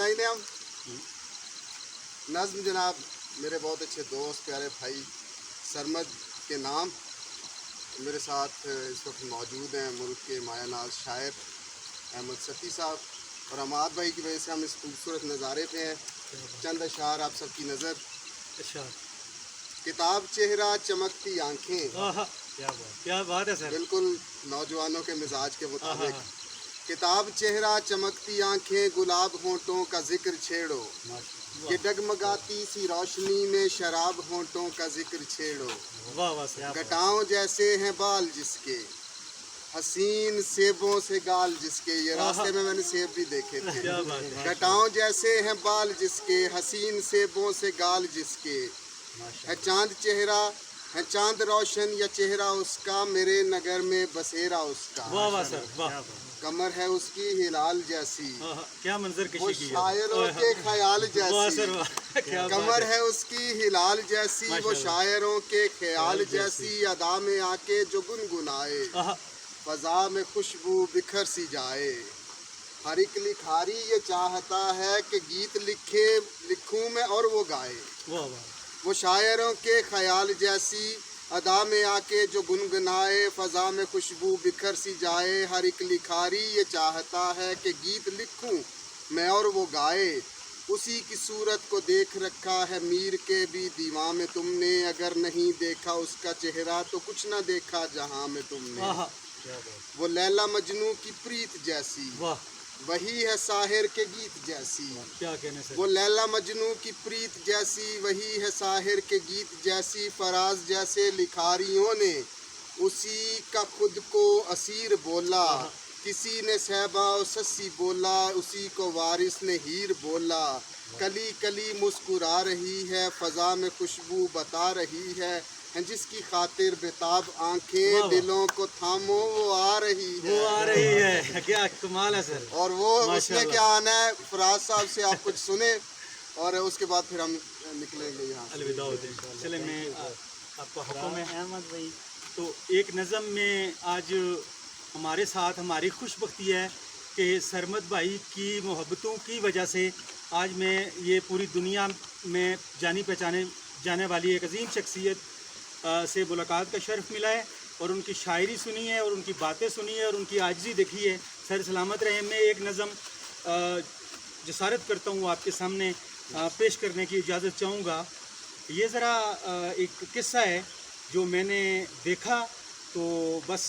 सुनाई दें हम नज़्म जनाब मेरे बहुत अच्छे दोस्त प्यारे भाई सरमद के नाम मेरे साथ इस वक्त मौजूद हैं मुल्क के माया नाज शायर अहमद सफ़ी साहब और अमाद भाई की वजह से हम इस खूबसूरत नज़ारे पे हैं। चंद अशार आप सबकी नज़र। किताब चेहरा चमकती आंखें, क्या बात है सर, बिल्कुल नौजवानों के मिजाज के मुताबिक। किताब चेहरा चमकती आंखें, गुलाब होंठों का जिक्र छेड़ो, ये डगमगाती सी रोशनी में शराब होंठों का जिक्र छेड़ो। घटाओं जैसे हैं बाल जिसके, हसीन सेबों से गाल जिसके, ये रास्ते में मैंने सेब भी देखे थे। घटाओं जैसे हैं बाल जिसके, हसीन सेबों से गाल जिसके, है चांद चेहरा है चांद रोशन या चेहरा उसका, मेरे नगर में बसेरा उसका। वाह वाह सर वाह। कमर है उसकी हिलाल जैसी, क्या मंजर वो कशी की है। शायरों के ख्याल वाह सर जैसी। वाह, क्या कमर बात है उसकी हिलाल जैसी, वो माशाल्लाह। शायरों के ख्याल ख्याल जैसी। जैसी। अदा में आके जो गुनगुनाए, फजा में खुशबू बिखर सी जाए। हर एक लिखारी ये चाहता है कि गीत लिखूं मैं और वो गाए। वाह वाह। वो शायरों के ख्याल जैसी, अदा में आके जो गुनगुनाए, फ़ज़ा में खुशबू बिखर सी जाए। हर एक लिखारी ये चाहता है कि गीत लिखूं मैं और वो गाए। उसी की सूरत को देख रखा है मीर के भी दीवां में तुमने, अगर नहीं देखा उसका चेहरा तो कुछ ना देखा जहां में तुमने। वो लैला मजनू की प्रीत जैसी, वाह, वही है साहिर के गीत जैसी। क्या कहने सर। वो लैला मजनू की प्रीत जैसी, वही है साहिर के गीत जैसी। फराज जैसे लिखारियों ने उसी का खुद को असीर बोला, किसी ने सहबा और सस्सी बोला, उसी को वारिस ने हीर बोला। कली कली मुस्कुरा रही है, फ़ज़ा में खुशबू बता रही है, जिसकी खातिर बेताब आंखें, वाह। दिलों को थामो वो आ रही है। वो आ रही है, क्या कमाल है सर। और वो उसमें माशाल्लाह। क्या आना है, फराज साहब से आप कुछ सुने और उसके बाद फिर हम निकलेंगे यहाँ से। अलविदा होते हैं। चले मैं आपका हुक्म है अहमद भाई। तो एक नज़म में आज हमारे साथ हमारी खुशबख्ती है कि सरमद भाई की मोहब्बतों की वजह से आज मैं ये पूरी दुनिया में जानी पहचाने जाने वाली एक अजीम शख्सियत से मुलाकात का शर्फ मिला है और उनकी शायरी सुनी है और उनकी बातें सुनी है और उनकी आजिज़ी देखी है। सर सलामत रहे। मैं एक नज़म जसारत करता हूँ आपके सामने पेश करने की इजाज़त चाहूँगा। ये ज़रा एक किस्सा है जो मैंने देखा, तो बस